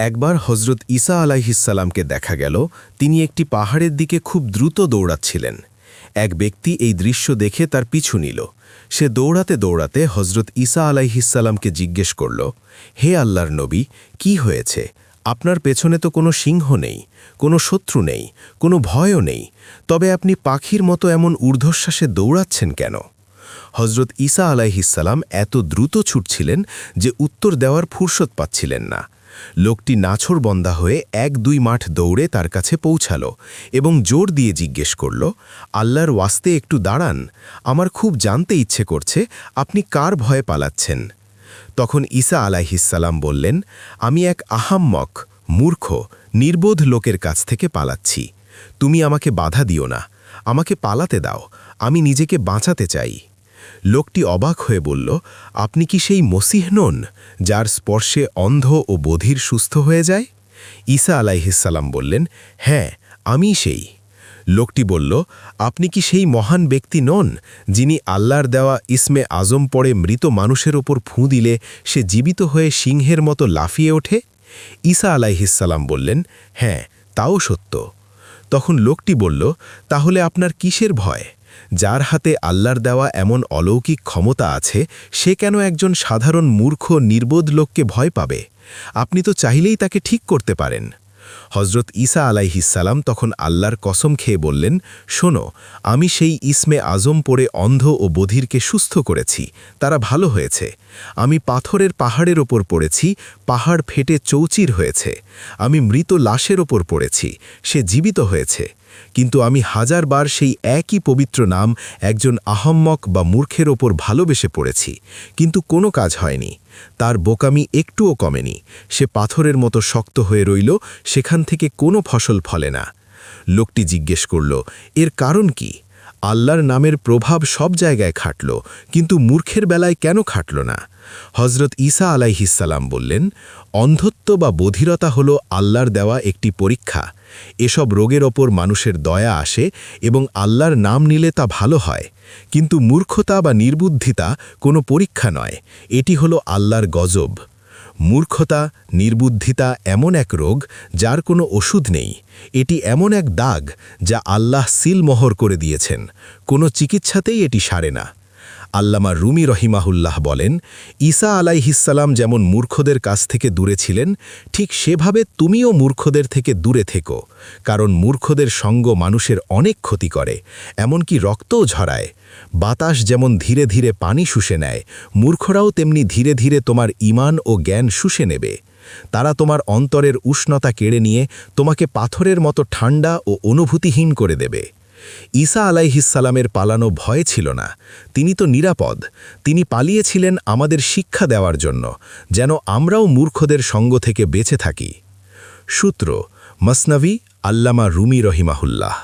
একবার হজরত ঈসা আলাইহিসসালামকে দেখা গেল তিনি একটি পাহাড়ের দিকে খুব দ্রুত দৌড়াচ্ছিলেন। এক ব্যক্তি এই দৃশ্য দেখে তার পিছু নিল। সে দৌড়াতে দৌড়াতে হজরত ঈসা আলাইহিসসালামকে জিজ্ঞেস করল, হে আল্লাহর নবী, কি হয়েছে? আপনার পেছনে তো কোনো সিংহ নেই, কোনো শত্রু নেই, কোনো ভয়ও নেই, তবে আপনি পাখির মতো এমন ঊর্ধ্বশ্বাসে দৌড়াচ্ছেন কেন? হজরত ঈসা আলাইহিসসালাম এত দ্রুত ছুটছিলেন যে উত্তর দেওয়ার ফুরসত পাচ্ছিলেন না। লোকটি নাছোড়বন্দা হয়ে ১-২ মাঠ দৌড়ে তার কাছে পৌঁছাল এবং জোর দিয়ে জিজ্ঞেস করল, আল্লাহর ওয়াস্তে একটু দাঁড়ান, আমার খুব জানতে ইচ্ছে করছে আপনি কার ভয়ে পালাচ্ছেন। তখন ঈসা আলাইহিসসালাম বললেন, আমি এক আহাম্মক, মূর্খ, নির্বোধ লোকের কাছ থেকে পালাচ্ছি। তুমি আমাকে বাধা দিও না, আমাকে পালাতে দাও, আমি নিজেকে বাঁচাতে চাই। লোকটি অবাক হয়ে বলল, আপনি কি সেই মসিহ নন, যার স্পর্শে অন্ধ ও বধির সুস্থ হয়ে যায়? ঈসা আলাইহিসসালাম বললেন, হ্যাঁ, আমি সেই। লোকটি বলল, আপনি কি সেই মহান ব্যক্তি নন, যিনি আল্লাহর দেওয়া ইসমে আজম পড়ে মৃত মানুষের ওপর ফুঁ দিলে সে জীবিত হয়ে সিংহের মতো লাফিয়ে ওঠে? ঈসা আলাইহিসসালাম বললেন, হ্যাঁ, তাও সত্য। তখন লোকটি বলল, তাহলে আপনার কিসের ভয়? যার হাতে আল্লাহর দেওয়া এমন অলৌকিক ক্ষমতা আছে, সে কেন একজন সাধারণ মূর্খ নির্বোধ লোককে ভয় পাবে? আপনি তো চাইলেই তাকে ঠিক করতে পারেন। হজরত ঈসা আলাইহিসসালাম তখন আল্লাহর কসম খেয়ে বললেন, শোনো, আমি সেই ইসমে আজম পড়ে অন্ধ ও বধিরকে সুস্থ করেছি, তারা ভালো হয়েছে। আমি পাথরের পাহাড়ের ওপর পড়েছি, পাহাড় ফেটে চৌচির হয়েছে। আমি মৃত লাশের ওপর পড়েছি, সে জীবিত হয়েছে। কিন্তু আমি হাজারবার সেই একই পবিত্র নাম একজন আহাম্মক বা মূর্খের ওপর ভালোবেসে পড়েছি, কিন্তু কোনো কাজ হয়নি। তার বোকামি একটুও কমেনি, সে পাথরের মতো শক্ত হয়ে রইল, সেখান থেকে কোনো ফসল ফলে না। লোকটি জিজ্ঞেস করল, এর কারণ কি? আল্লাহর নামের প্রভাব সব জায়গায় খাটল, কিন্তু মূর্খের বেলায় কেন খাটল না? হজরত ঈসা আলাইহিসসালাম বললেন, অন্ধত্ব বা বধিরতা হল আল্লাহর দেওয়া একটি পরীক্ষা। এসব রোগের ওপর মানুষের দয়া আসে এবং আল্লাহর নাম নিলে তা ভালো হয়। কিন্তু মূর্খতা বা নির্বুদ্ধিতা কোনো পরীক্ষা নয়, এটি হলো আল্লাহর গজব। মূর্খতা, নির্বুদ্ধিতা এমন এক রোগ যার কোনো ওষুধ নেই। এটি এমন এক দাগ যা আল্লাহ সিলমোহর করে দিয়েছেন, কোনো চিকিৎসাতেই এটি সারে না। আল্লামা রুমি রহিমাহুল্লাহ বলেন, ঈসা আলাইহিসসালাম যেমন মূর্খদের কাছ থেকে দূরে ছিলেন, ঠিক সেভাবে তুমিও মূর্খদের থেকে দূরে থেকো, কারণ মূর্খদের সঙ্গ মানুষের অনেক ক্ষতি করে, এমনকি রক্তও ঝরায়। বাতাস যেমন ধীরে ধীরে পানি শুষে নেয়, মূর্খরাও তেমনি ধীরে ধীরে তোমার ঈমান ও জ্ঞান শুষে নেবে। তারা তোমার অন্তরের উষ্ণতা কেড়ে নিয়ে তোমাকে পাথরের মতো ঠান্ডা ও অনুভূতিহীন করে দেবে। ঈসা আলাইহিসসালামের পালানো ভয় ছিল না, তিনি তো নিরাপদ। তিনি পালিয়েছিলেন আমাদের শিক্ষা দেওয়ার জন্য, যেন আমরাও মূর্খদের সঙ্গ থেকে বেঁচে থাকি। সূত্র: মসনবী, আল্লামা রুমি রহিমাহুল্লাহ।